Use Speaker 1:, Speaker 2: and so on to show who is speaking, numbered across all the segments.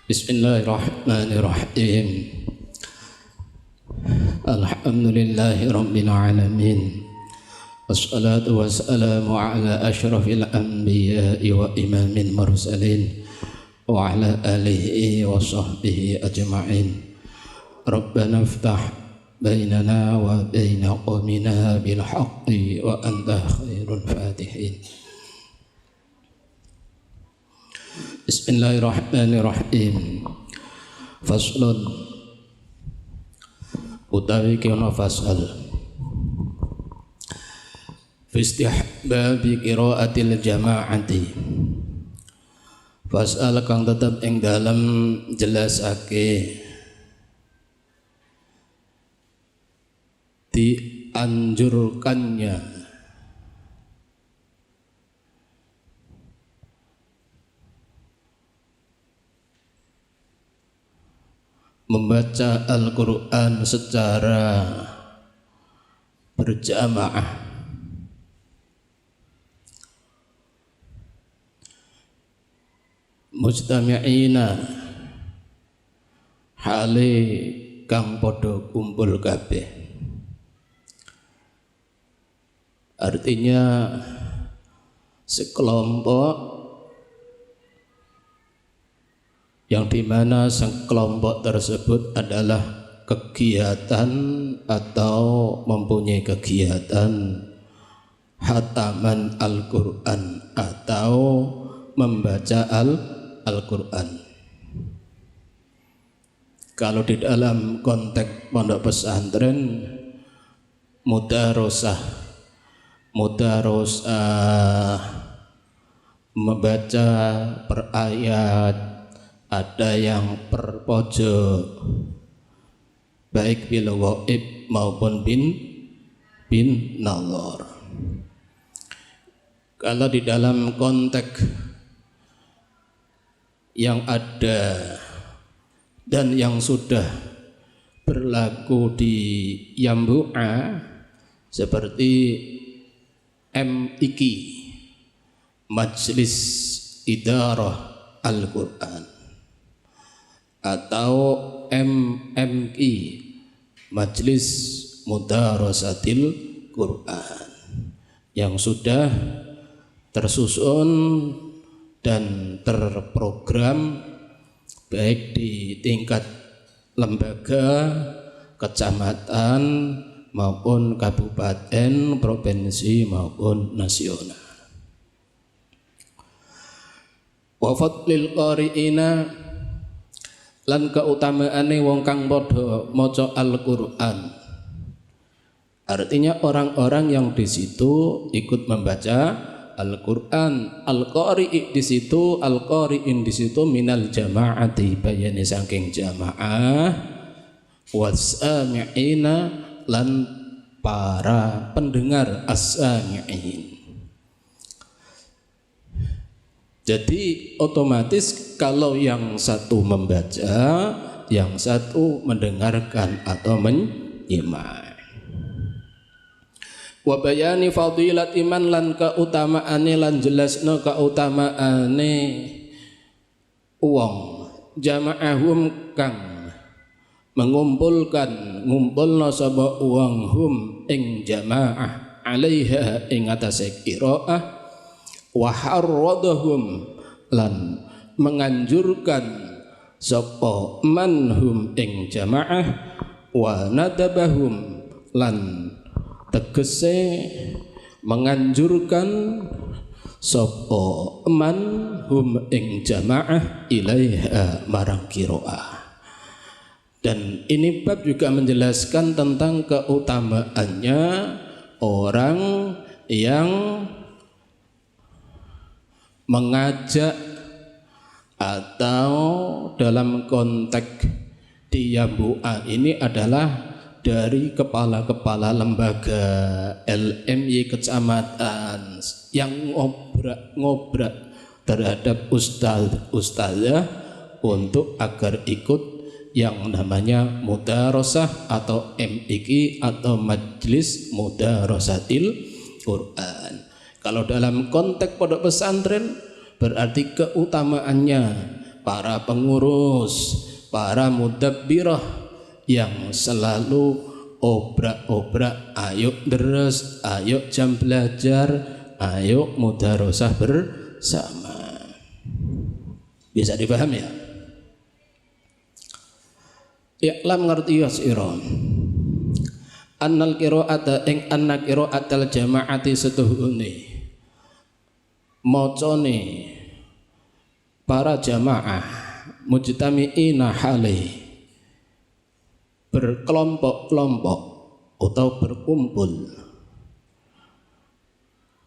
Speaker 1: Bismillahirrahmanirrahim. Alhamdulillahi rabbil alamin. Wassalatu wassalamu ala asyrafil anbiya'i wa imamil mursalin wa ala alihi wa sahbihi ajma'in. Rabbana iftah bainana wa baina qawmina bil haqqi wa anta khairul fatihin. Bismillahirrahmanirrahim. Faslun utawi kena fasal fi istihbabi qiraatil jama'ati. Fasal kang tetep ing dalem jelasake dianjurkannya membaca Al-Quran secara berjamaah. Mujtami'ina hale kang padha kumpul kabeh. Artinya sekelompok yang dimana sekelompok tersebut adalah kegiatan atau mempunyai kegiatan hataman Al-Quran atau membaca Al-Quran. Kalau di dalam konteks pondok pesantren mudarosah membaca per ayat, ada yang per pojok baik bil ghaib maupun bin nazar. Kalau di dalam konteks yang ada dan yang sudah berlaku di Yambu'a seperti MIQ, Majelis Idarah Al-Quran, atau MMI, Majelis Mudarasatil Quran, yang sudah tersusun dan terprogram baik di tingkat lembaga, kecamatan maupun kabupaten, provinsi maupun nasional. Wa fadlil qari'ina, lan keutamaane wong kang padha maca Al-Qur'an. Artinya orang-orang yang di situ ikut membaca Al-Qur'an. Al-qari'i di situ, al-qari'in di situ minal jama'ati, bayane saking jamaah, was-sami'ina, lan para pendengar as-sami'in. Jadi otomatis kalau yang satu membaca, yang satu mendengarkan atau menyimak. Wa bayani fadilat iman, lan keutamaane lan jelasna keutamaane wong jama'ahum kang mengumpulkan, ngumpulna sapa wong hum ing jamaah alaiha ing atase qiraah, wa harradahum, lan menganjurkan sapa manhum ing jamaah, wa nadabahum, lan tegese menganjurkan sapa manhum ing jamaah ilaiha marang qiraah. Dan ini bab juga menjelaskan tentang keutamaannya orang yang mengajak atau dalam konteks di Yambu'a ini adalah dari kepala-kepala lembaga LMY kecamatan yang ngobrak terhadap ustadzah untuk agar ikut yang namanya mudarosah atau MIQ atau Majelis Mudarasatil Quran. Kalau dalam konteks pondok pesantren berarti keutamaannya para pengurus, para mudabbirah yang selalu obrak-obrak, ayo deres, ayo jam belajar, ayo mudarosah bersama. Bisa dipahami ya? I'lam ngerti ya sira. Annal qira'ata ing anna qira'atal jama'ati setuhune macane para jamaah mujtami'ina hale berkelompok-kelompok atau berkumpul,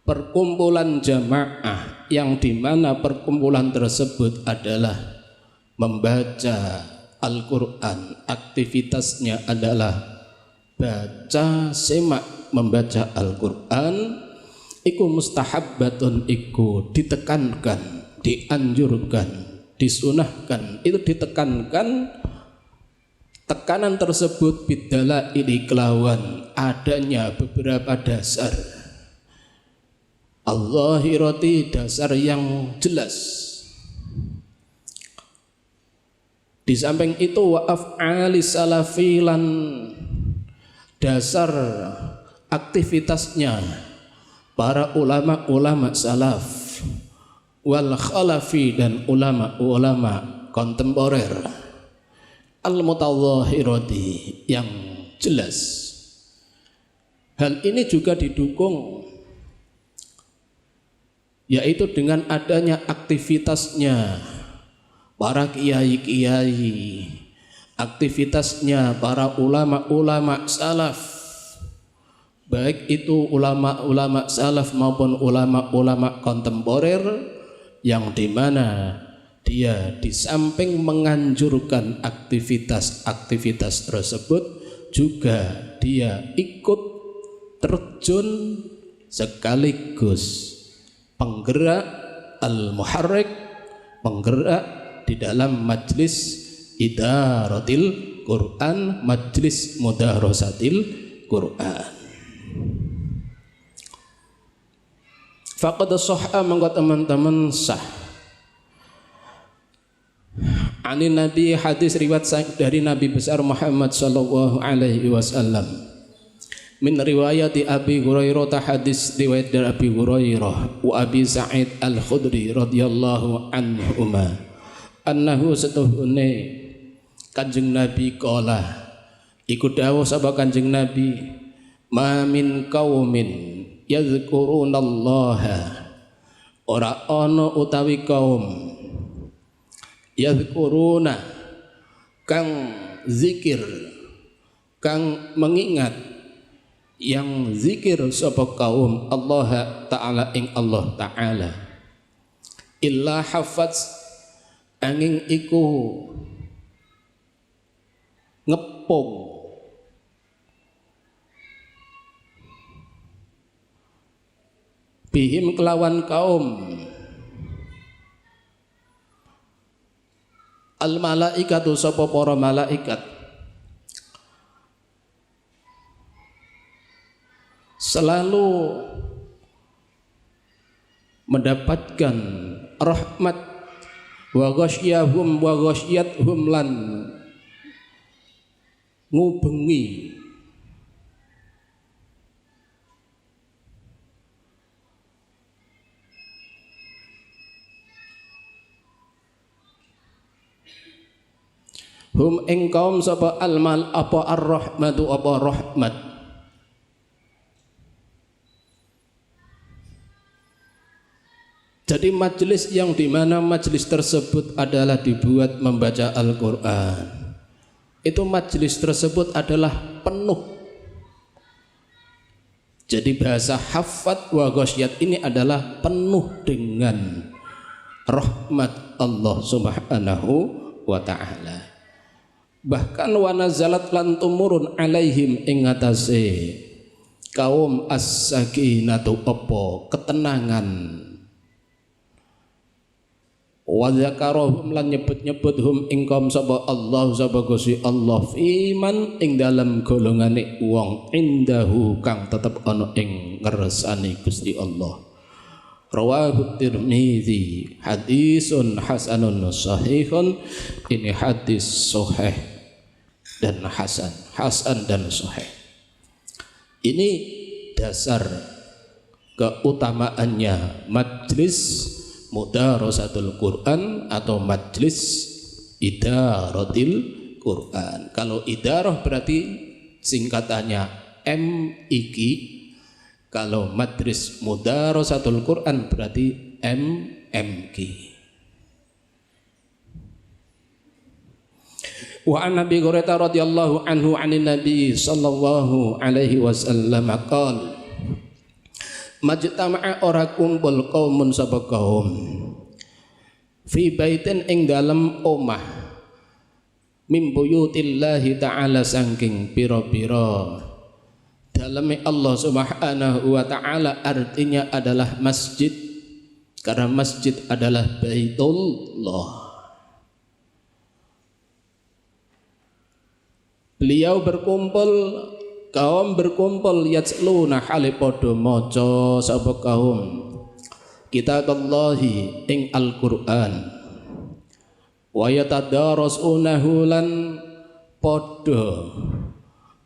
Speaker 1: perkumpulan jamaah yang dimana perkumpulan tersebut adalah membaca Al-Quran, aktivitasnya adalah baca, semak, membaca Al-Quran, iku mustahabbatun, iku ditekankan, dianjurkan, disunahkan, itu ditekankan. Tekanan tersebut bidala ini kelawan adanya beberapa dasar Allahirati, dasar yang jelas. Di samping itu wa af'ali salafilan, dasar aktivitasnya para ulama-ulama salaf, wal khalafi, dan ulama-ulama kontemporer, al-mutadhahirati, yang jelas. Hal ini juga didukung yaitu dengan adanya aktivitasnya para kiai-kiai, aktivitasnya para ulama-ulama salaf, baik itu ulama-ulama salaf maupun ulama-ulama kontemporer, yang dimana dia di samping menganjurkan aktivitas-aktivitas tersebut juga dia ikut terjun sekaligus penggerak al-muharrik, penggerak di dalam majlis idaratil Quran, majlis mudarasatil Quran. Faqad sahha, monggo teman-teman sah ani Nabi, hadis riwayat dari Nabi besar Muhammad sallallahu alaihi wasallam, min riwayati Abi Hurairah, hadis riwayat dari Abi Hurairah wa Abi Sa'id Al-Khudri radhiyallahu anhuma, annahu setuhune Kanjeng Nabi qala, iku dawuh sapa Kanjeng Nabi, ma min qaumin yadhkurunallaha, ora ana utawi kaum yadhkuruna, kang zikir, kang mengingat, yang zikir sapa kaum Allah Ta'ala ing Allah Ta'ala, illa hafaz, angin iku ngepung bihim kelawan kaum al malaikatu, sapa para malaikat, selalu mendapatkan rahmat, wa ghasyahum wa ghasyathum, lan ngubengi hum ing kaum sapa almal apa ar-rahmatu, apa rahmat. Jadi majelis yang dimana majelis tersebut adalah dibuat membaca Al-Quran, itu majelis tersebut adalah penuh. Jadi bahasa hafat wa ghasyat ini adalah penuh dengan rahmat Allah subhanahu wa ta'ala. Bahkan wa nazalat lan tumurun alaihim ing atase kaum as-sakinatu, apa ketenangan, wa zakarahum lan nyebut-nyebut hum ing kaum sapa Allah, sapa Gusti Allah, fiman ing dalam golongane wong indahu kang tetep ana ing ngersane Gusti Allah, Rawahu Tirmidzi hadisun hasanun sahihun. Ini hadis sahih dan hasan dan sahih. Ini dasar keutamaannya majlis mudarasatul Quran atau majlis idaratil Quran. Kalau idarah berarti singkatannya MIQ. Kalau majlis mudarasatul Quran berarti MMQ. Wa an Abi Hurairah radhiyallahu anhu 'anin Nabi sallallahu alaihi wasallam qala majtama'a ora kumpul qaumun sapa kaum fi baitin ing dalem omah min buyutillahi ta'ala saking pira-pira daleme Allah Subhanahu wa taala, artinya adalah masjid, karena masjid adalah Baitullah. Beliau berkumpul, kaum berkumpul yatsluna hale padha maca sapa kaum kitaballahi ing Al-Qur'an wa yatadarasunahu lan padha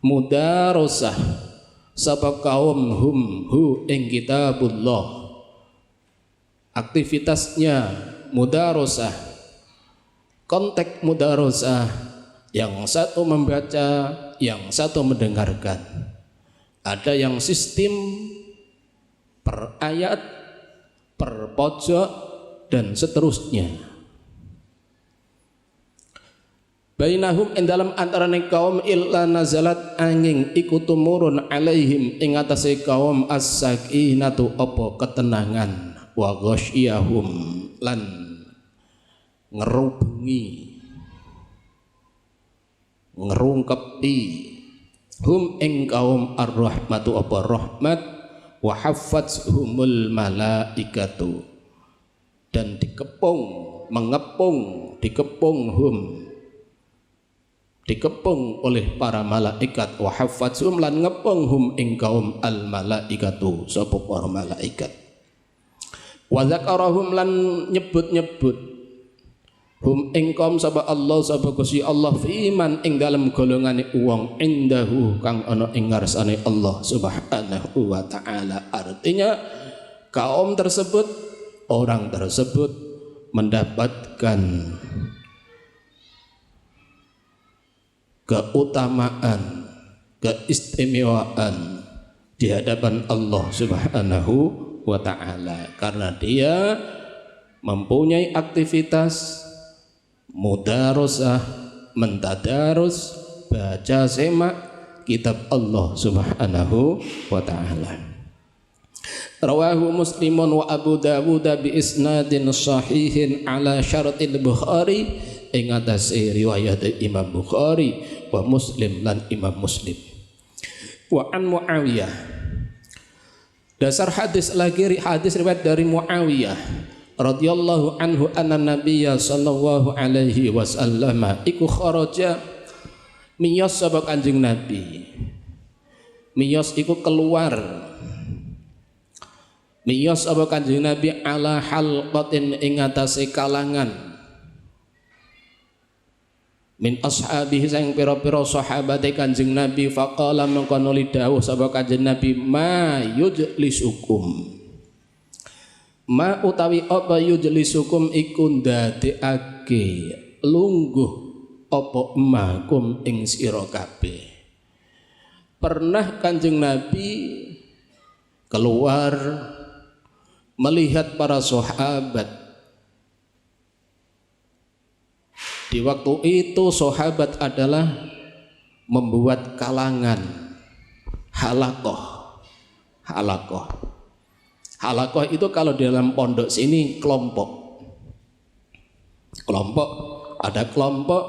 Speaker 1: mudarasah sapa kaum hu ing kitabullah. Aktivitasnya mudarasah, konteks mudarasah, yang satu membaca, yang satu mendengarkan. Ada yang sistem per ayat, per pojok, dan seterusnya. Bainahum ing dalam antarane kaum illa nazalat angin iku tumurun alaihim ing atase kaum as-sakinatu apa ketenangan wa ghasyiyahum lan ngerubengi ngerungkepi hum ing kaum ar-rahmatu apa rahmat wa haffathumul malaikatu dan dikepung oleh para malaikat wa haffathum lan ngepung hum ing kaum al malaikatu sapa para malaikat wa zakarahum lan nyebut-nyebut hum ing kaum sapa Allah sapa Gusti Allah fiman ing dalam golongane wong indahu kang ana ing ngarsane Allah Subhanahu wa taala. Artinya kaum tersebut, orang tersebut mendapatkan keutamaan, keistimewaan di hadapan Allah Subhanahu wa taala karena dia mempunyai aktivitas mudarasah, mentadarus, baca semak kitab Allah Subhanahu wa taala. Rawahu Muslimun wa Abu Dawud bi isnadin sahihin ala syaratil Bukhari, ing atase riwayat Imam Bukhari wa Muslim lan Imam Muslim. Wa an Muawiyah, dasar hadis lagi hadis riwayat dari Muawiyah radhiyallahu anhu anna nabiyya sallallahu alaihi wasallam iku kharaja miyas sapa Kanjeng Nabi. Miyas iku keluar, miyas sapa Kanjeng Nabi ala halqatin ing atase kalangan min ashabihi sang pira-pira sahabate Kanjeng Nabi. Faqala mengkono lidawuh sapa Kanjeng Nabi ma yujlisukum, ma utawi apa yujlisukum iku ndadekake lungguh apa makum ing sira kabeh. Pernah Kanjeng Nabi keluar melihat para sahabat. Di waktu itu sahabat adalah membuat kalangan halakoh. Halakoh itu kalau di dalam pondok sini kelompok. Kelompok, ada kelompok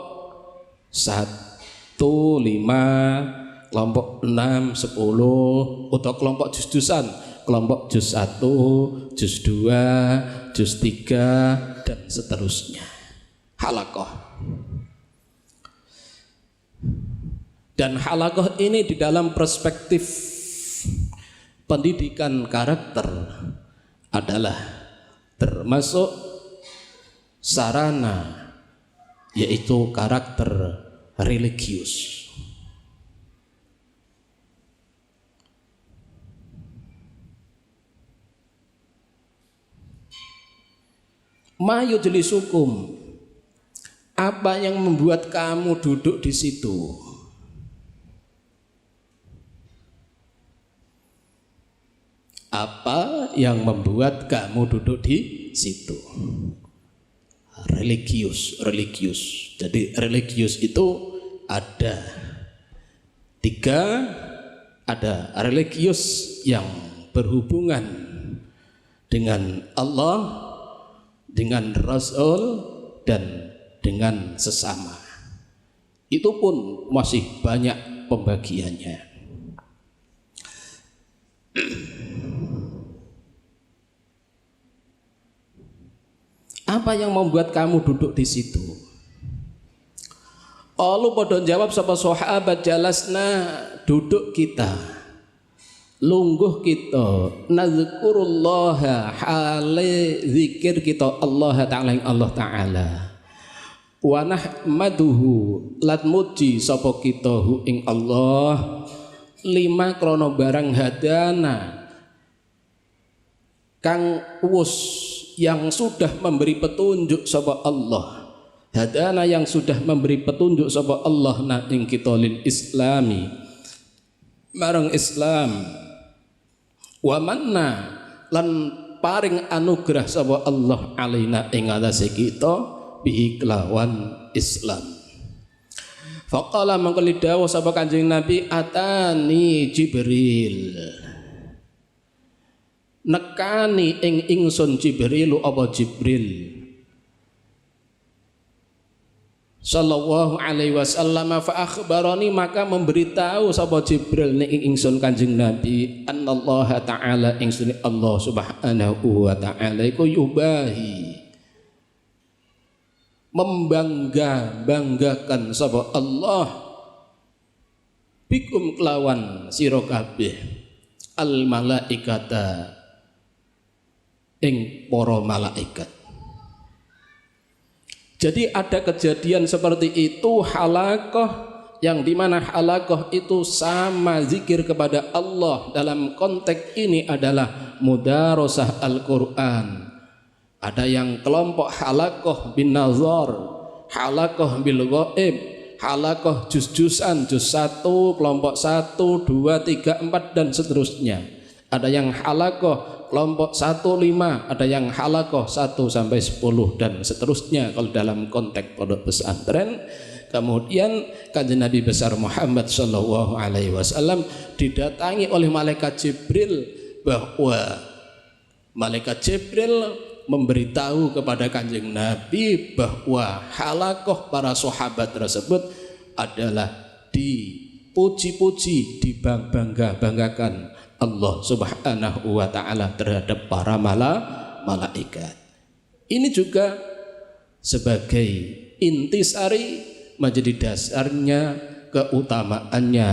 Speaker 1: 1, 5, kelompok 6, 10, atau kelompok juz-juzan, kelompok juz 1, juz 2, juz 3, dan seterusnya. Halakoh. Dan halakoh ini di dalam perspektif pendidikan karakter adalah termasuk sarana, yaitu karakter religius. Mayujlisukum, apa yang membuat kamu duduk di situ? Apa yang membuat kamu duduk di situ? Religius. Jadi religius itu ada tiga. Ada religius yang berhubungan dengan Allah, dengan Rasul, dan dengan sesama. Itu pun masih banyak pembagiannya. Apa yang membuat kamu duduk di situ? Allah pada jawab sapa sahabat, jalasna, duduk kita, lungguh kita, nazkurullaha, hale zikir kita Allah Ta'ala, wa nahmaduhu, lat muji sapa kita hu ing Allah, lima krono barang hadana kang wus yang sudah memberi petunjuk sapa Allah, hadana yang sudah memberi petunjuk sapa Allah na ing kita lil islami marang Islam, wa manna lan paring anugerah sapa Allah alaina ing atase kita bihi kelawan Islam. Faqala mangko dawuh sapa Kanjeng Nabi, atani Jibril, nekani ing ingsun Jibril, apa Jibril sallallahu alaihi wasallam, fa akhbarani, maka memberitahu sapa Jibril ing ingsun Kanjeng Nabi, annallaha ta'ala, ingsun Allah subhanahu wa ta'ala iku yubahi, membanggakan sapa Allah, bikum kelawan sira kabeh, al malaikata ing para malaikat. Jadi ada kejadian seperti itu, halaqah, yang dimana halaqah itu sama zikir kepada Allah. Dalam konteks ini adalah mudarasah Al-Quran. Ada yang kelompok halaqah bin nazar, halaqah bil ghaib, halaqah juz-juzan, juz 1, kelompok 1, 2, 3, 4 dan seterusnya. Ada yang halaqah kelompok 1, 5, ada yang halaqah 1 sampai 10 dan seterusnya kalau dalam konteks pondok pesantren. Kemudian Kanjeng Nabi besar Muhammad sallallahu alaihi wasallam didatangi oleh malaikat Jibril, bahwa malaikat Jibril memberitahu kepada Kanjeng Nabi bahwa halaqah para sahabat tersebut adalah dipuji-puji, dibangga-banggakan Allah subhanahu wa ta'ala terhadap para malaikat. Ini juga sebagai intisari, menjadi dasarnya keutamaannya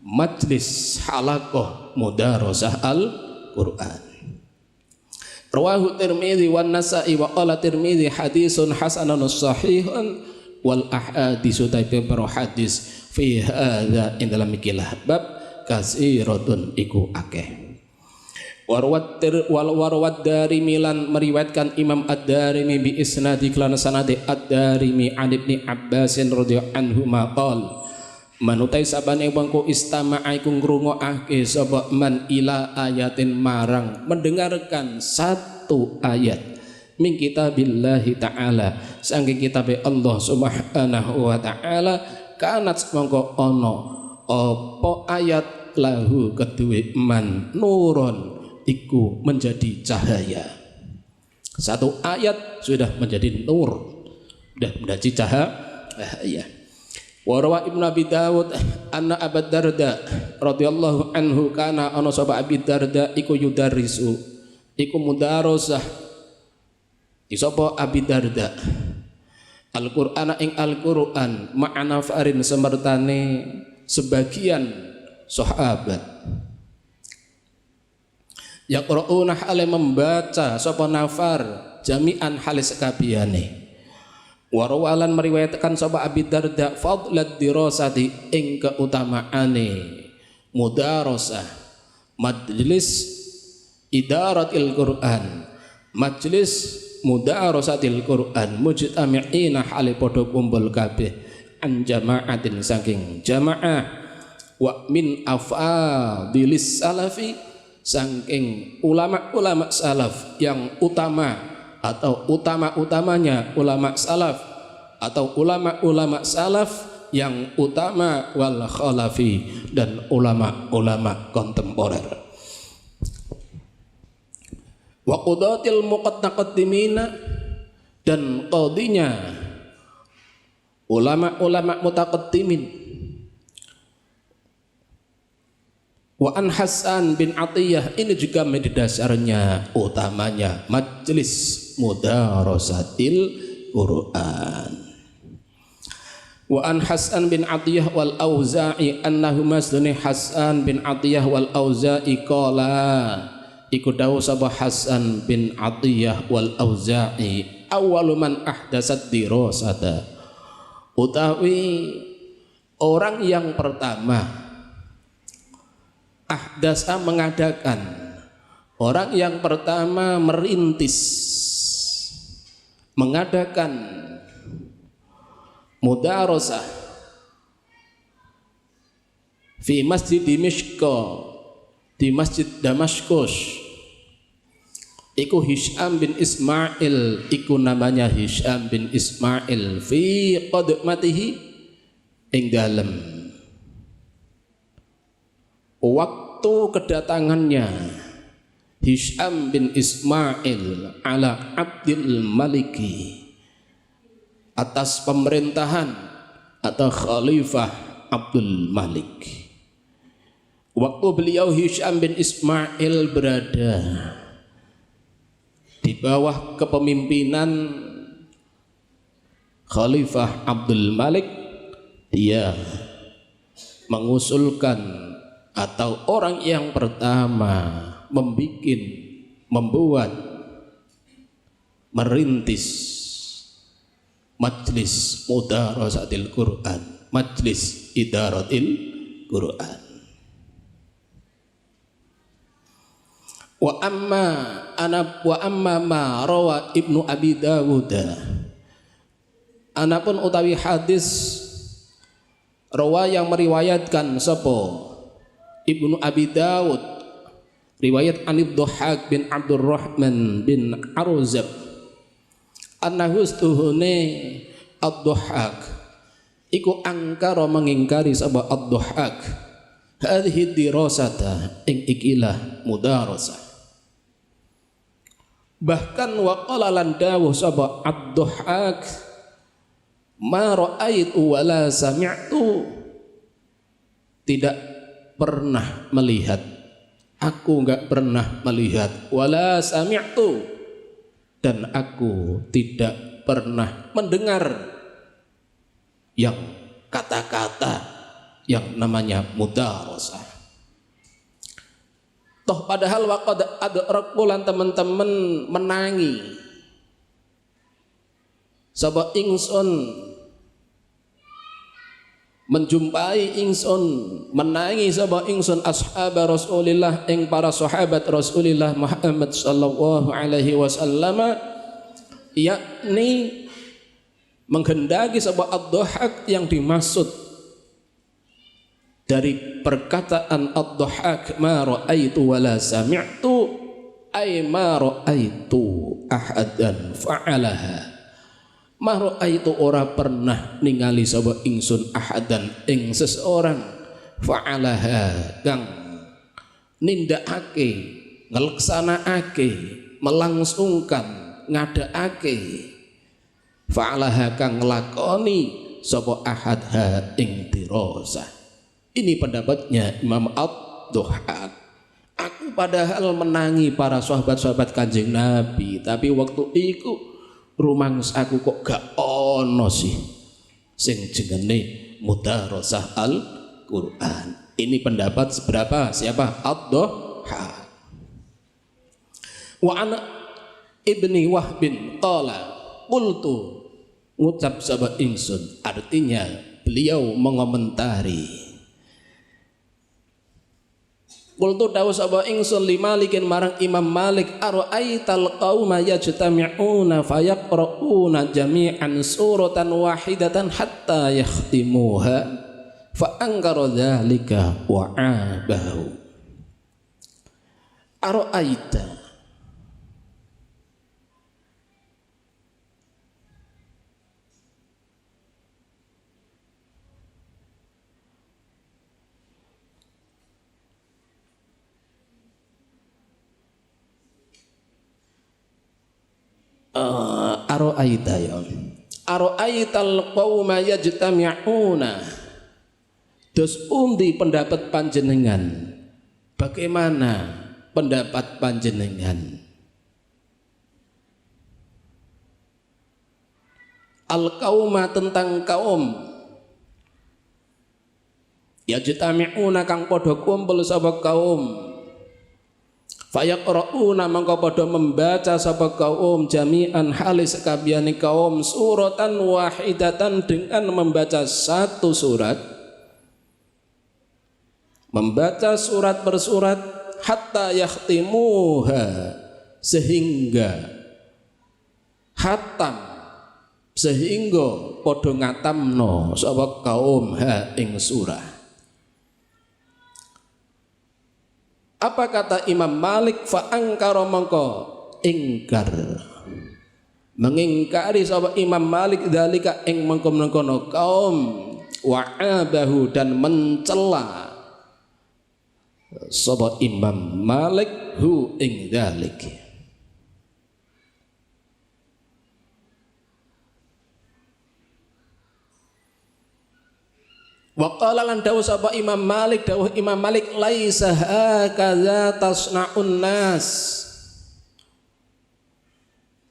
Speaker 1: majlis halaqah mudarasah Al-Quran. Rawahu Tirmidzi wan Nasa'i wa qala Tirmidzi hadisun hasanun sahihun wal ahaditsu tabi'u hadis fi hadza ing dalam ikilah bab kasiratun iku akeh. Warwat Darimi lan meriwayatkan Imam Ad-Darimi bi isnadi lan sanade Ad-Darimi an Ibnu Abbas radhiyallahu anhu maqal, manutai sabane wongku istama'a iku ngrungokake sapa man ila ayatin marang mendengarkan satu ayat min kitabillahi ta'ala, saking kitabe Allah subhanahu wa ta'ala, kanat mongko ana apa ayat lahu kedue man nuron iku menjadi cahaya. Satu ayat sudah menjadi nur, sudah menjadi cahaya. Warwa Ibnu Abi Dawud anna Abu Darda radhiyallahu anhu kana ana sapa Abi Darda iku yudarrisu iku mudarasah isapa Abi Darda Al-Qur'ana ing Al-Qur'an ma'ana farin semertane sebagian sahabat. yaqra'una hale membaca sapa nafar jami'an hale sekabehane. Wa rawalan meriwayatkan sapa Abi Darda fadlat dirasati ing keutamaane mudarasah majlis idaratil Quran, majlis mudarasatil Quran mujtami'ina hale padha kumpul kabeh an jama'atin saking jamaah wa min afadilis salafi saking ulama-ulama salaf yang utama atau utama-utamanya ulama salaf atau ulama-ulama salaf yang utama wal khalafi dan ulama-ulama kontemporer. Wa qudatil muqaddimina dan qadinya ulama-ulama mutaqaddimin. Wa an Hasan bin Atiyah ini juga menjadi dasarnya utamanya majlis mudarasatil Quran. Wa an Hasan bin Atiyah wal Auza'i annahu masduni Hasan bin Atiyah wal Auza'i qala iku dawuh sapa Hasan bin Atiyah wal Auza'i awwalu man ahdasat dirasata utawi orang yang pertama ahdasa mengadakan, orang yang pertama merintis mengadakan mudarasah fi masjid Dimishq di masjid Damaskus iku Hisham bin Ismail, iku namanya Hisham bin Ismail fi qadmatihi ing dalem waktu kedatangannya Hisham bin Ismail ala Abdul Maliki atas pemerintahan atau Khalifah Abdul Malik. Waktu beliau Hisham bin Ismail berada di bawah kepemimpinan Khalifah Abdul Malik, dia mengusulkan atau orang yang pertama membuat merintis majlis mudarasatil Quran, majlis idaratil Quran. Wa amma ma rawa Ibnu Abi Dawud. Anapun utawi hadis rawa yang meriwayatkan sapa Ibnu Abi Dawud riwayat Anib Dhahhak bin Abdurrahman bin Arzab annahu stuhune Ad-Dhahhak iku angkara mengingkari sapa Ad-Dhahhak hadhihi dirasata ing ikilah mudarasah. Bahkan waqala lan dawuh sapa Ad-Dhahhak ma ra'aitu wala sami'tu, tidak pernah melihat, aku enggak pernah melihat, wala sami'tu, dan aku tidak pernah mendengar yang kata-kata yang namanya mudarasah. Toh padahal waqad adraku lan teman-teman menangi sapa ingsun menjumpai ingsun menangi sapa ingsun ashab Rasulillah ing para sahabat Rasulillah Muhammad sallallahu alaihi wasallam, yakni menghendaki sapa Ad-Dhahhak yang dimaksud dari perkataan Ad-Dhahhak ma ra'aitu wala sami'tu ay ma ra'aitu ahadan fa'alaha, ma ra'aitu ora pernah ningali sapa ingsun ahadan ing seseorang fa'alaha kang nindakake ngelaksanakake melangsungkan ngadakake fa'alaha kang nglakoni sapa ahadha ing dirasah. Ini pendapatnya Imam Ad-Dhahhak. Aku padahal menangi para sahabat-sahabat Kanjeng Nabi, tapi waktu itu rumangs aku kok gak ono sih sing jenenge mudarasah Al-Quran. Ini pendapat seberapa? Siapa? Ad-Dhahhak. Wa ana ibni Wahbin qala qultu, ngucap sapa ingsun, artinya beliau mengomentari. Qultu dawuh sapa ingsun li Malikin marang Imam Malik, ara'aital qauma yajtami'una fayaqra'una jami'an suratan wahidatan hatta yakhtimuha fa angkara dzalika wa abahu. Ara'aita, aro'aita ya aro'aital qauma yajtami'una, dos undi pendapat panjenengan, bagaimana pendapat panjenengan al qauma tentang kaum yajtami'una kang padha kumpul sapa kaum, fayaqra'una mangka padha membaca sapa kaum jami'an halis sakabehane kaum suratan wahidatan, dengan membaca satu surat, membaca surat per surat, hatta yakhtimuha, sehingga hatam, sehingga padha ngatamno sapa kaum ha ing surah. Apa kata Imam Malik? Fa angkara mangka ingkar, mengingkari sapa Imam Malik dzalika ing mengkono kaum, wa abahu, dan mencela sapa Imam Malik hu ing dzalik. Wa qala lan dawuh sapa Imam Malik, dawuh Imam Malik, laisa hakadza tasna'un nas.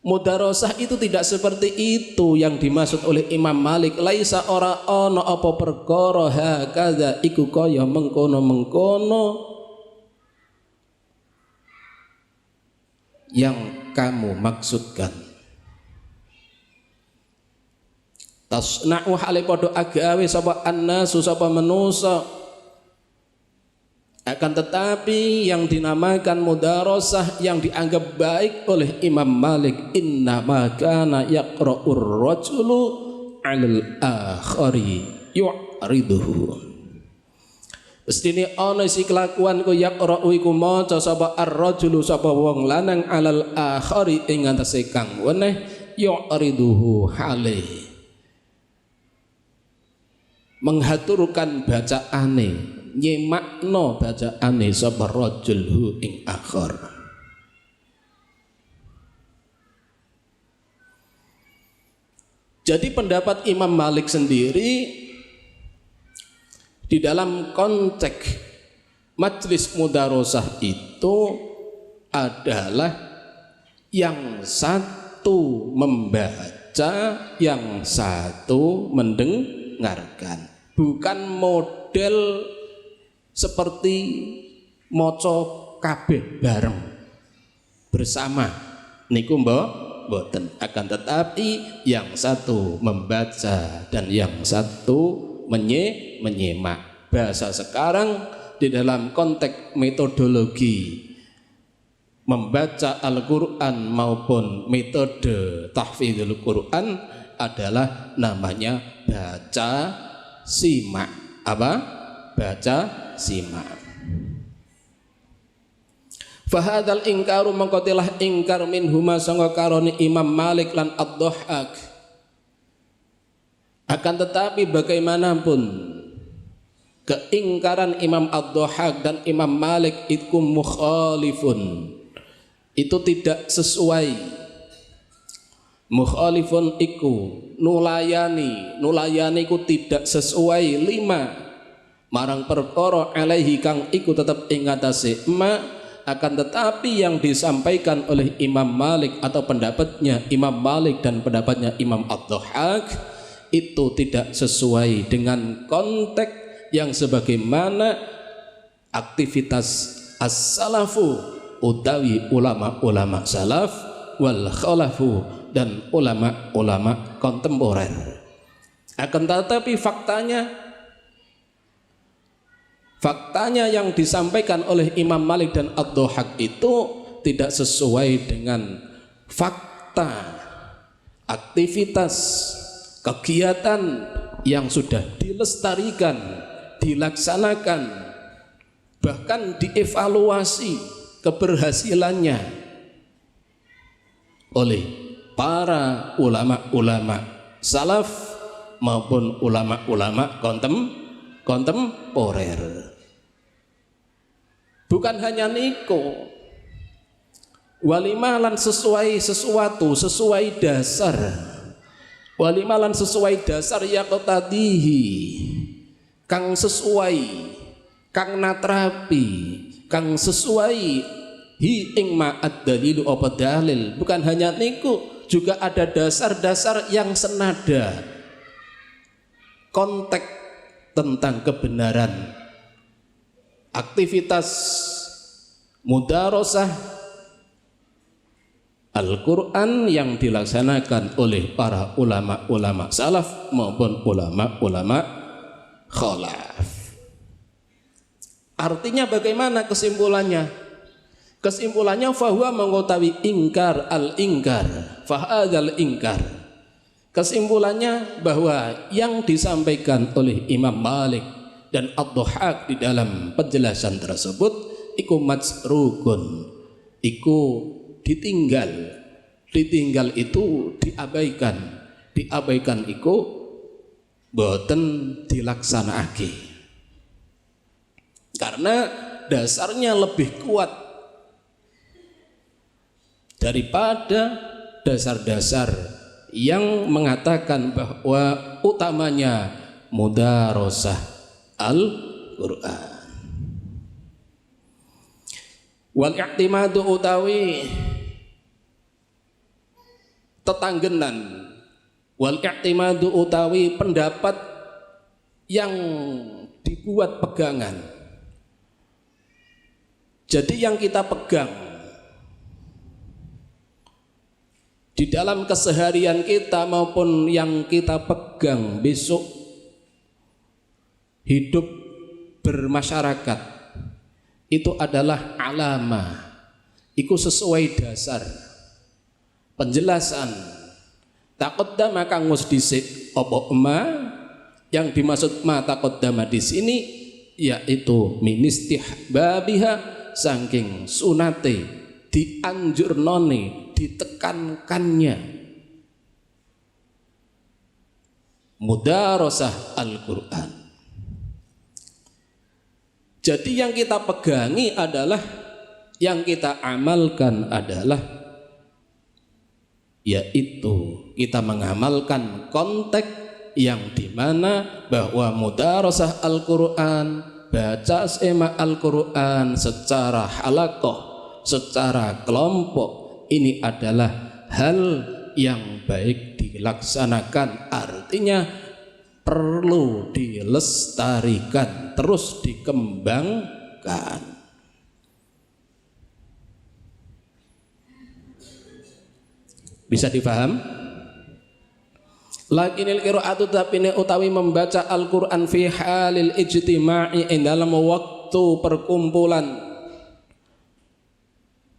Speaker 1: Mudarosah itu tidak seperti itu yang dimaksud oleh Imam Malik. Laisa ora ana apa perkara hakadza iku kaya mengkono-mengkono yang kamu maksudkan. Tasna'u hale padha agawe sapa annasu sapa manusa, akan tetapi yang dinamakan mudarosah yang dianggap baik oleh Imam Malik, innama kana yaqra'ur rajulu 'alal akhari yu'riduhu. Mestine ana isi kelakuan ku yaqra'u iku maca sapa ar-rajulu sapa wong lanang 'alal akhari ing atase kang weneh yu'riduhu hale menghaturkan bacaane, nyemakno bacaane sapa rajul hu ing akhir. Jadi pendapat Imam Malik sendiri di dalam konteks majlis mudarosah itu adalah yang satu membaca, yang satu mendengarkan. Bukan model seperti moco kabeh bareng bersama niku mboten, akan tetapi yang satu membaca dan yang satu menyimak. Bahasa sekarang di dalam konteks metodologi membaca Al-Quran maupun metode tahfidzul Quran adalah namanya baca simak. Apa? Baca simak. Fahadal ingkaru mengkotilah ingkar minhuma sangka karoni Imam Malik lan Ad-Dhahhak. Akan tetapi bagaimanapun keingkaran Imam Ad-Dhahhak dan Imam Malik itu mukhalifun, itu tidak sesuai. Mukhalifun iku nulayani iku tidak sesuai lima marang perkara alaihi kang iku tetep ing atase ma. Akan tetapi yang disampaikan oleh Imam Malik atau pendapatnya Imam Malik dan pendapatnya Imam Ad-Dhahhak itu tidak sesuai dengan konteks yang sebagaimana aktivitas as-salafu utawi ulama-ulama salaf wal khalafu dan ulama-ulama kontemporer. Akan tetapi faktanya yang disampaikan oleh Imam Malik dan Ad-Dhahhak itu tidak sesuai dengan fakta aktivitas kegiatan yang sudah dilestarikan, dilaksanakan, bahkan dievaluasi keberhasilannya oleh para ulama-ulama salaf maupun ulama-ulama kontemporer. Bukan hanya niku, walimalan sesuai sesuatu, sesuai dasar. Walimalan sesuai dasar yaqtadihi, kang sesuai, kang natrapi, kang sesuai hi ing ma'ad dalilu apa dalil. Bukan hanya niku, juga ada dasar-dasar yang senada, konteks tentang kebenaran aktivitas mudarosah Al-Quran yang dilaksanakan oleh para ulama-ulama salaf maupun ulama-ulama khalaf. Artinya bagaimana kesimpulannya? Kesimpulannya fahuwa mengutawi ingkar al-ingkar, fahadal ingkar. Kesimpulannya bahwa yang disampaikan oleh Imam Malik dan Ad-Dhahhak di dalam penjelasan tersebut iku majrukun, iku ditinggal itu diabaikan iku boten dilaksanakake karena dasarnya lebih kuat daripada dasar-dasar yang mengatakan bahwa utamanya mudarosah Al-Quran. Wal i'timadu utawi tetanggenan, wal i'timadu utawi pendapat yang dibuat pegangan. Jadi yang kita pegang di dalam keseharian kita maupun yang kita pegang besok hidup bermasyarakat itu adalah alamah, itu sesuai dasar penjelasan taqaddama kang wis dhisik apa ma, yang dimaksud ma taqaddama di sini yaitu ministihbabiha saking sunate dianjurnone ditekankannya mudarosah Al-Quran. Jadi yang kita pegangi adalah, yang kita amalkan adalah, yaitu kita mengamalkan konteks yang dimana bahwa mudarosah Al-Quran, baca sema Al-Quran secara halaqah, secara kelompok, ini adalah hal yang baik dilaksanakan, artinya perlu dilestarikan, terus dikembangkan. Bisa difaham? Lakinil qiraatu tapine utawi membaca Al-Qur'an fi halil ijtima'i ing dalam waktu perkumpulan.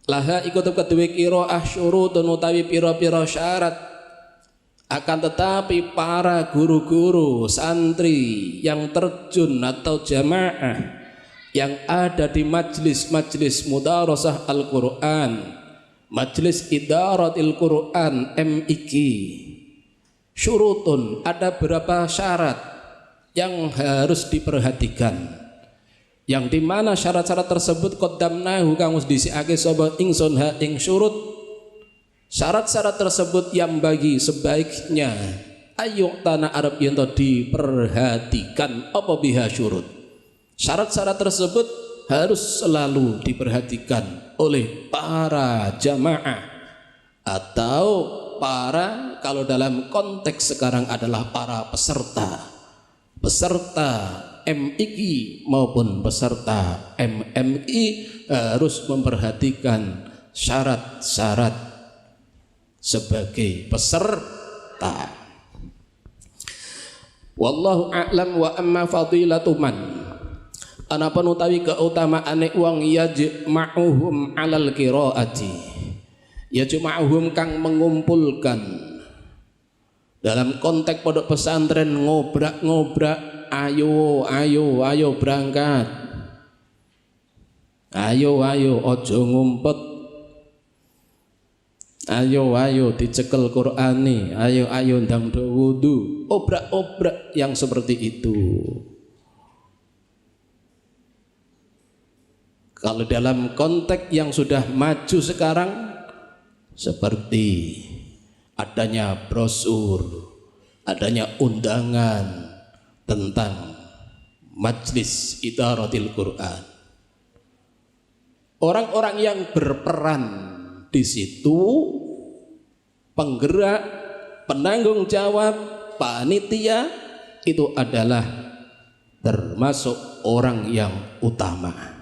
Speaker 1: Laha ikut kedue qiraah syurutun utawi pira-pira syarat. Akan tetapi para guru-guru santri yang terjun atau jamaah yang ada di majlis-majlis mudarosah Al-Quran, majlis idaratil Quran MIQ, syurutun, ada beberapa syarat yang harus diperhatikan, yang dimana syarat-syarat tersebut qaddamnahu kang wis disiake sapa ingsun ha ing syurut. Syarat-syarat tersebut yang bagi sebaiknya ayu tanah Arab yang diperhatikan apa biha syurut. Syarat-syarat tersebut harus selalu diperhatikan oleh para jamaah atau para, kalau dalam konteks sekarang adalah para peserta MII maupun peserta MMI harus memperhatikan syarat-syarat sebagai peserta. Wallahu a'lam wa amma fadilatu man anapun utawi keutamaane wong yajma'uhum 'alal qiraati, yajma'uhum kang mengumpulkan dalam konteks pondok pesantren ngobrak-ngobrak, ayo berangkat, ayo ojo ngumpet, ayo dicekel Qur'ani, ayo ndang do wudu, obrak-obrak yang seperti itu. Kalau dalam konteks yang sudah maju sekarang seperti adanya brosur, adanya undangan tentang Majlis Idaratil Quran. Orang-orang yang berperan di situ, penggerak, penanggung jawab, panitia, itu adalah termasuk orang yang utama.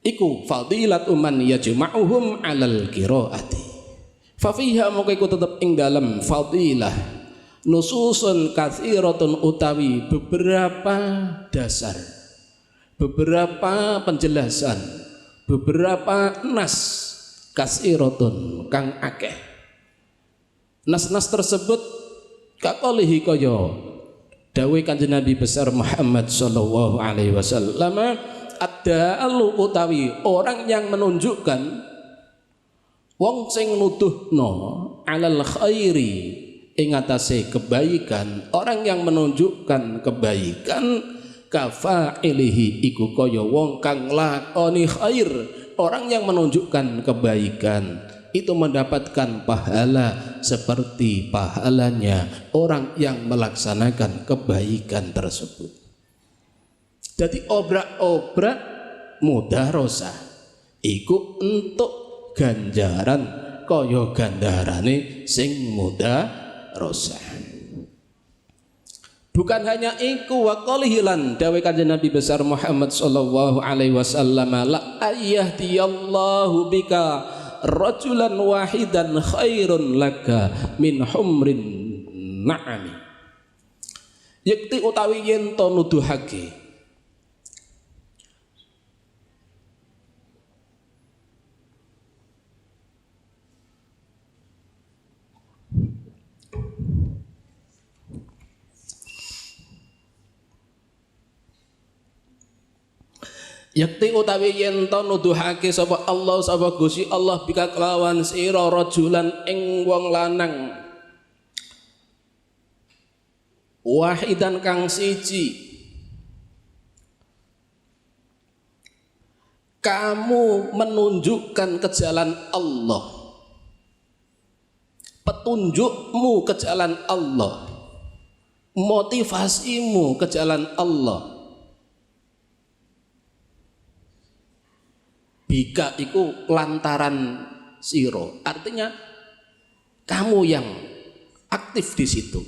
Speaker 1: Iku fadilat man yajma'uhum 'alal qiraati. Fa fiha moko iku tetep ing dalem fadilah nususun katsiratun utawi beberapa dasar, beberapa penjelasan, beberapa nas katsiratun kang akeh. Nas-nas tersebut kakolihi kaya dawuh Kanjeng Nabi besar Muhammad sallallahu alaihi wasallam, ada alu utawi orang yang menunjukkan wong sing nuduhno alal khairi ing atase kebaikan, orang yang menunjukkan kebaikan kafa'ilihi iku kaya wong kang lakoni khair, orang yang menunjukkan kebaikan itu mendapatkan pahala seperti pahalanya orang yang melaksanakan kebaikan tersebut. Jadi obrak-obrak mudarosah iku untuk ganjaran kaya gandarane sing mudarosah. Bukan hanya iku, wa qalilan dawuh Kanjeng Nabi besar Muhammad sallallahu alaihi wasallam, la ayyahdiyallahu bika rajulan wahidan khairun laka min humrin na'ami. Yekti utawi yen to nuduhake yakti utawi yen to nuduhake sapa Allah sapa Gusti Allah bika kelawan sira rajulan ing wong lanang wahidan kang siji, kamu menunjukkan ke jalan Allah, petunjukmu ke jalan Allah, motivasimu ke jalan Allah. Bika iku lantaran siro, artinya kamu yang aktif di situ.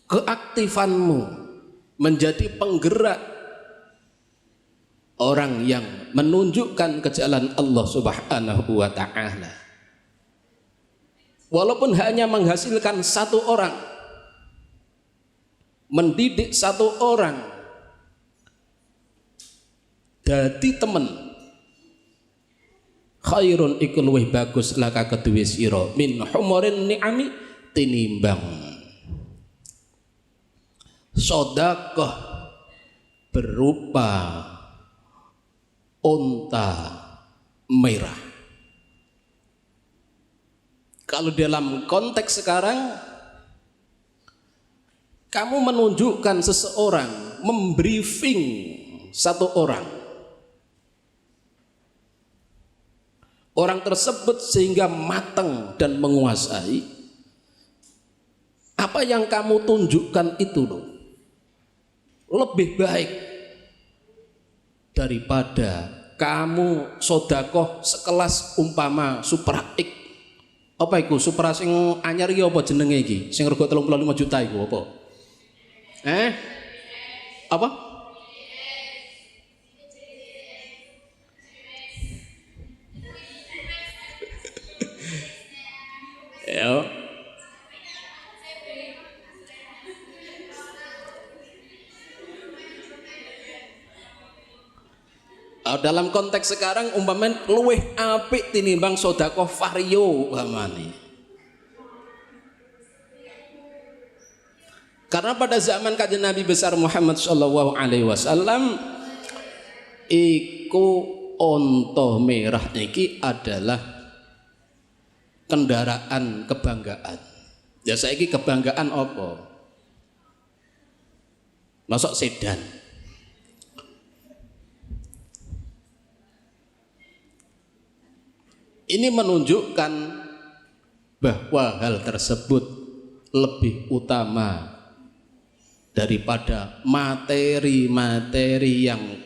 Speaker 1: Keaktifanmu menjadi penggerak orang yang menunjukkan ke jalan Allah Subhanahu wa ta'ala. Walaupun hanya menghasilkan satu orang, mendidik satu orang dadi temen, khairun iku luwih bagus laka keduwe sira min humurin ni'ami tinimbang sedekah berupa unta merah. Kalau dalam konteks sekarang kamu menunjukkan seseorang, membriefing satu orang tersebut sehingga matang dan menguasai, apa yang kamu tunjukkan itu loh lebih baik daripada kamu sodakoh sekelas umpama Supra X. Apa iku Supra sing anyar iki apa jenenge iki? Sing rego 35 juta iku apa? Apa? Ya. Dalam konteks sekarang umpamanya luwih apik tinimbang sedekah vario umpamane. Karena pada zaman kanjeng Nabi besar Muhammad sallallahu alaihi wasallam iku onta merah niki adalah kendaraan kebanggaan. Ya saiki kebanggaan apa? Masuk sedan. Ini menunjukkan bahwa hal tersebut lebih utama daripada materi-materi yang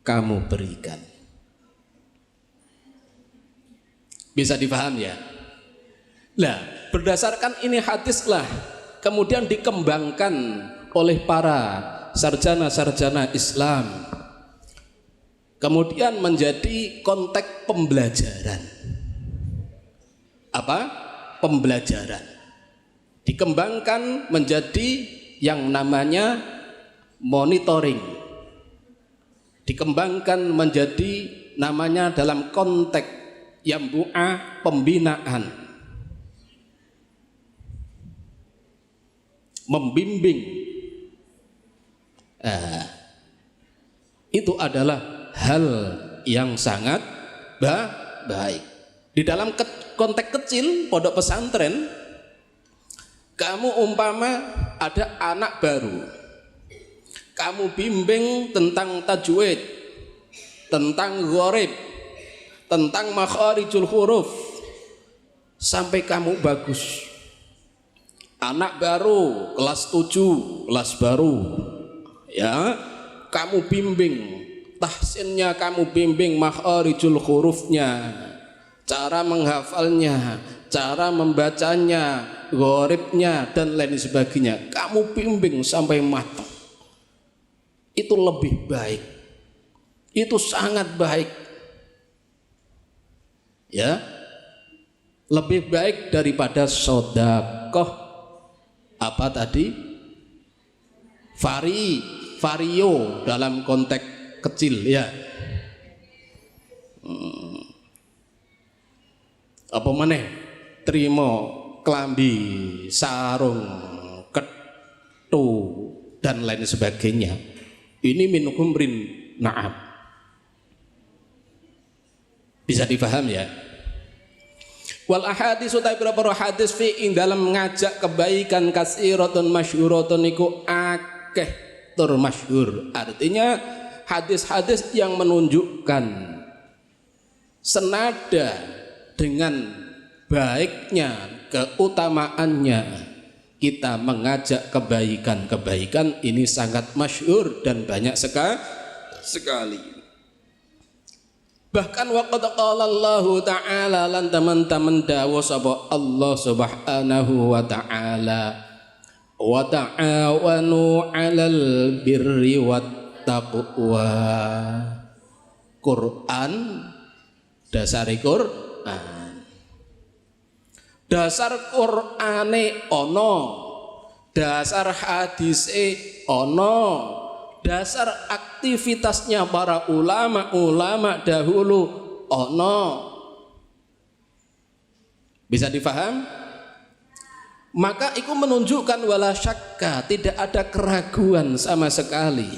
Speaker 1: kamu berikan. Bisa dipahami ya? Nah, berdasarkan ini hadislah kemudian dikembangkan oleh para sarjana-sarjana Islam. Kemudian menjadi konteks pembelajaran. Apa? Pembelajaran. Dikembangkan menjadi yang namanya monitoring. Dikembangkan menjadi namanya dalam konteks yambu'ah pembinaan. Membimbing. Itu adalah hal yang sangat baik. Di dalam konteks kecil pondok pesantren, kamu umpama ada anak baru, kamu bimbing tentang tajwid, tentang gharib, tentang makharijul huruf sampai kamu bagus. Anak baru kelas 7, kelas baru, ya, kamu bimbing tahsinnya, kamu bimbing makharijul hurufnya, cara menghafalnya, cara membacanya, gharibnya dan lain sebagainya. Kamu bimbing sampai matang. Itu lebih baik. Itu sangat baik. Ya. Lebih baik daripada sedekah apa tadi? Vario dalam konteks kecil ya. Apa maneh terima klambi, sarung, ketu dan lain sebagainya. Ini min humrin na'am. Bisa difaham ya? Wal ahadits utai pira-pira hadis fi ing dalam ngajak kebaikan kasiratun masyhuratun niku akeh tur masyhur. Artinya hadis-hadis yang menunjukkan senada dengan baiknya, keutamaannya kita mengajak kebaikan-kebaikan ini sangat masyhur dan banyak sekali. Bahkan waqad qala Allah Ta'ala lan teman-teman dawuh sapa Allah Subhanahu wa Ta'ala, wa ta'awanu 'alal birri wat taqwa. Quran dasare Quran. Dasar Qur'ane ono, dasar hadise ono, dasar aktivitasnya para ulama dahulu ono. Bisa difaham? Maka itu menunjukkan wala syakka, tidak ada keraguan sama sekali.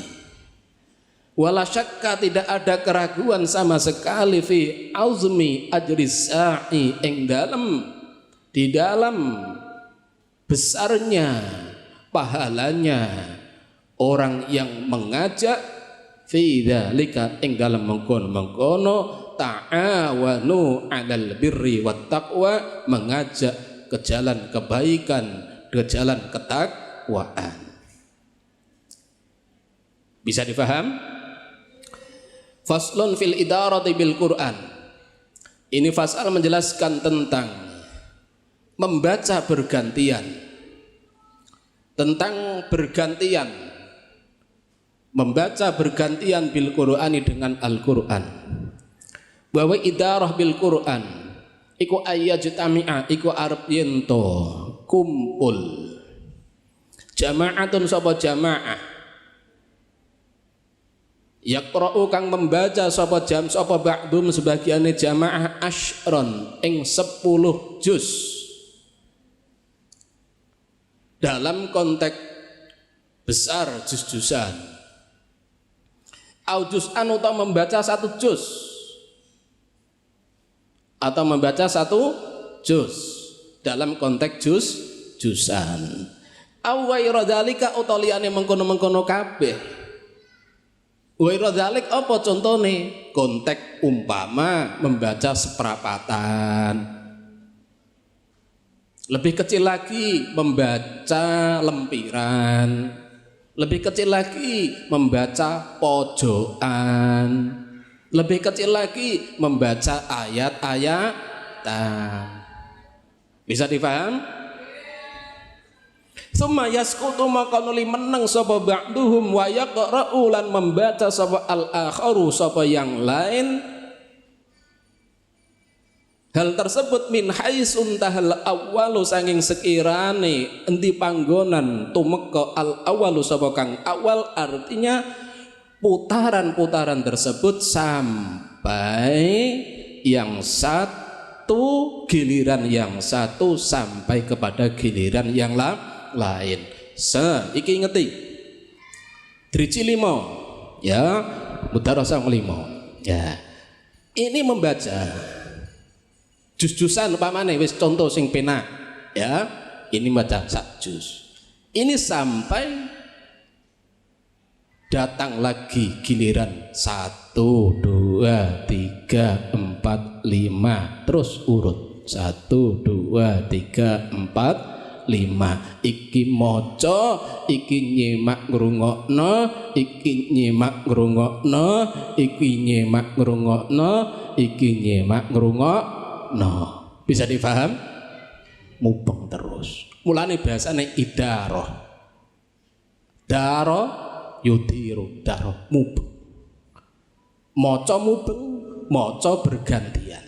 Speaker 1: Wala syakka, tidak ada keraguan sama sekali fi azmi ajri sa'i ing di dalam besarnya pahalanya orang yang mengajak fi dzalika ing dalam mengkono ta'awanu 'alal birri wat taqwa, mengajak ke jalan kebaikan, ke jalan ketakwaan. Bisa difaham? Faslun fil idarati bil Quran. Ini fasal menjelaskan tentang membaca bergantian tentang bergantian, membaca bergantian bil Qur'ani dengan Al-Qur'an. Bahwa idarah bil Qur'an iku ayyajtami'a iku arep yento kumpul jama'atun sapa jamaah yaqra'u kang membaca sapa ba'dum sebagiane jamaah asyron ing 10 juz dalam konteks besar juz-juzan au juz'an atau membaca 1 juz atau membaca 1 juz dalam konteks juzan au ghairu dzalika utoliane mengkono-mengkono kabeh. Ghairu dzalik apa contone? Konteks umpama membaca seperapatan, lebih kecil lagi membaca lempiran, lebih kecil lagi membaca pojokan, lebih kecil lagi membaca ayat-ayatan. Bisa difaham? Summa yasqutu maka nuli meneng sapa ba'duhum wa yaqra'u lan membaca sapa al-akharu sapa yang lain. Hal tersebut min haisun tahal awwalu sanging sekirane endi panggonan tumeka al awwalu sapa kang awal, artinya putaran-putaran tersebut sampai yang satu, giliran yang satu sampai kepada giliran yang lain. Iki ngerti driji 5 ya, mudarasah 5 ya. Ini membaca juz-juzan upamane wis contoh sing penak ya, ini baca sak juz. Ini sampai datang lagi giliran 1 2 3 4 5 terus urut 1 2 3 4 5. Iki maca, iki nyimak ngrungokno, iki nyimak ngrungokno, iki nyimak ngrungokno, iki nyimak ngrungokno. Bisa difaham? Mubeng terus. Mulane bahasane idarah. Daro yudiru, daro mubeng. Maca mubeng, maca bergantian.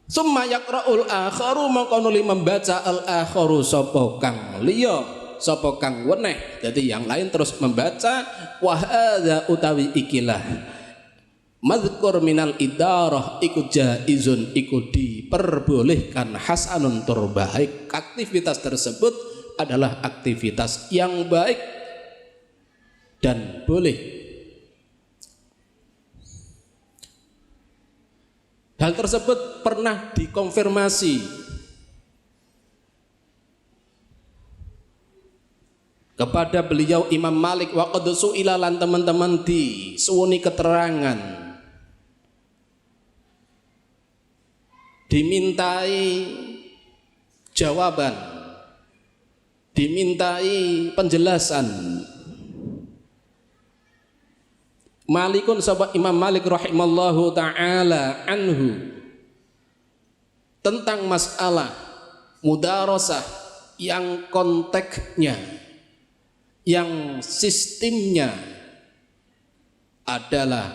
Speaker 1: Summa yaqra'ul akharu maka nuli membaca al akharu sapa kang liya, sapa kang weneh. Jadi yang lain terus membaca wa hadza utawi ikilah mazkur minal idarah iku jaizun iku diperbolehkan hasanun tur baik. Aktivitas tersebut adalah aktivitas yang baik dan boleh. Hal tersebut pernah dikonfirmasi kepada beliau Imam Malik wa qad su'ila lan teman-teman disuwuni keterangan, dimintai jawaban, dimintai penjelasan. Malikun sahabat Imam Malik rahimallahu ta'ala anhu tentang masalah mudarasah yang konteksnya, yang sistemnya adalah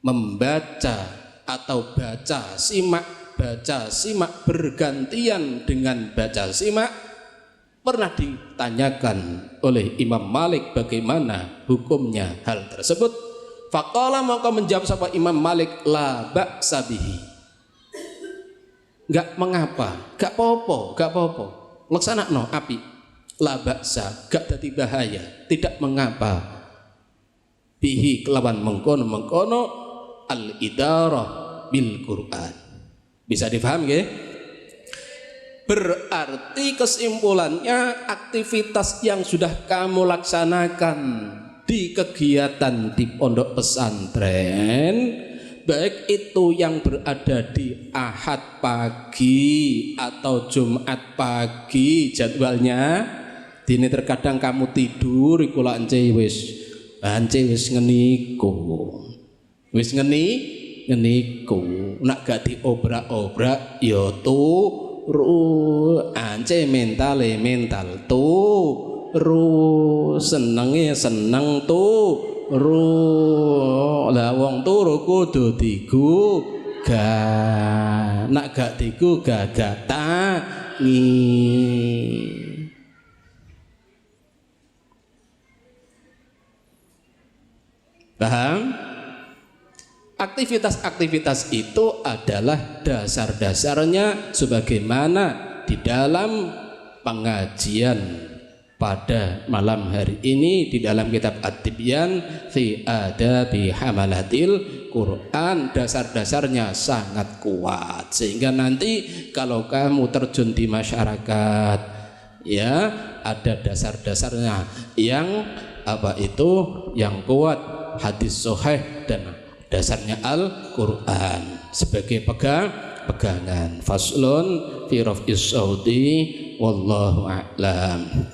Speaker 1: membaca atau baca simak bergantian dengan baca simak. Pernah ditanyakan oleh Imam Malik bagaimana hukumnya hal tersebut. Faqala maka menjawab sapa Imam Malik la ba'sa bihi. Enggak mengapa, enggak apa-apa. Laksanakno api. La ba'sa, enggak dadi bahaya, tidak mengapa. Bihi kelawan mengkono al-idarah bil Qur'an. Bisa difaham nggih? Berarti kesimpulannya aktivitas yang sudah kamu laksanakan di kegiatan di pondok pesantren, baik itu yang berada di Ahad pagi atau Jumat pagi jadwalnya, dini terkadang kamu tidur iku lak wis ngeniku. Wis ngeniku, nak gak diobrak-obrak ya turu. ance mentale mental turu, senenge seneng turu. Lah wong turu kudu digugah, nak gak digugah gak tangi. Paham? Aktivitas-aktivitas itu adalah dasar-dasarnya sebagaimana di dalam pengajian pada malam hari ini di dalam kitab At-Tibyan fi Adabi Hamalatil Quran. Dasar-dasarnya sangat kuat sehingga nanti kalau kamu terjun di masyarakat ya ada dasar-dasarnya yang apa itu yang kuat, hadis sahih dan dasarnya Al-Quran sebagai pegangan. Faslun fi raf'is sauti wallahu a'lam.